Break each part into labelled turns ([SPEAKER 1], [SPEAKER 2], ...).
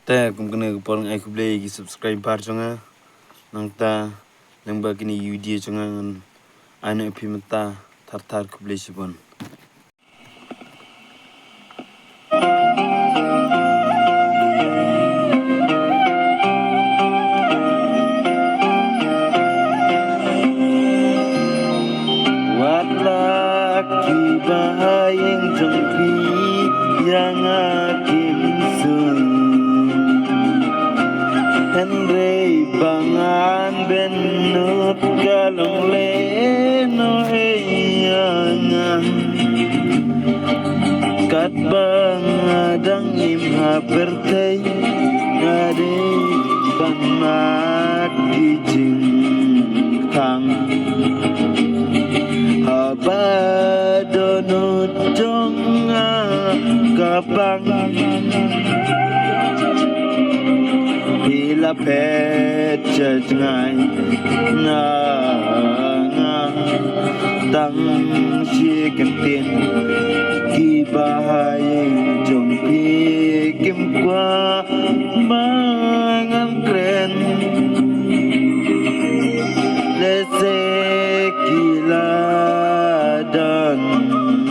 [SPEAKER 1] Ta kum kena kepol ngai ku play subscribe par chonga nang ta nang ba kini video chonga ngan ane phi mata thar ku play sibon laki bahayeng jengpi yang akim sun Henry bangan benut kalong leno eyanga kat bangadang imha pertay ngade bangat kijing tang Abadonut jonga kapang Bila pecet ngai nga tang si kentin ki bahayeng jong pi kim kwa mangan kren lese kila dan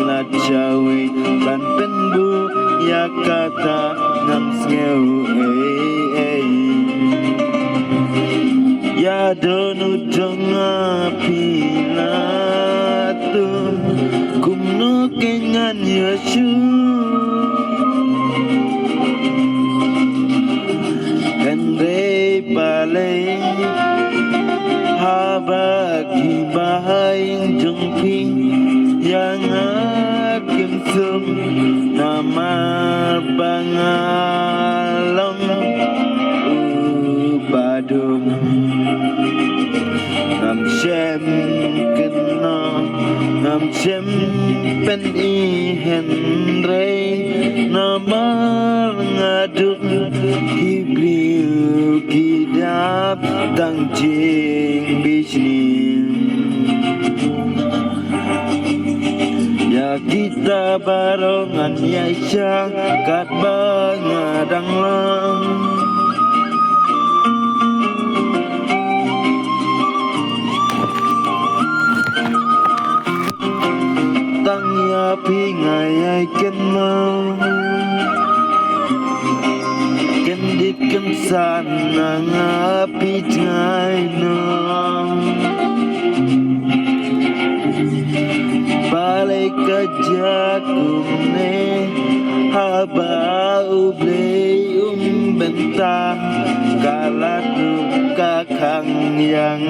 [SPEAKER 1] la chawi ban penbu ya kata ngam ngeu ya donu jonga pinatu kumno kengan yesu Henry paling habagi bahayeng jengping yang akim sum nama bangalong badung ngam sem kena ngam sem pen I Henry nama ngaduk kibriu kidap tang jing bisnis ya kita barongan ya isya kat bangadang lang tang ya pingai ai ken mau ken dit ken san nang api ngai nang balik kerja kumne haba uble bentang kalat kakang yang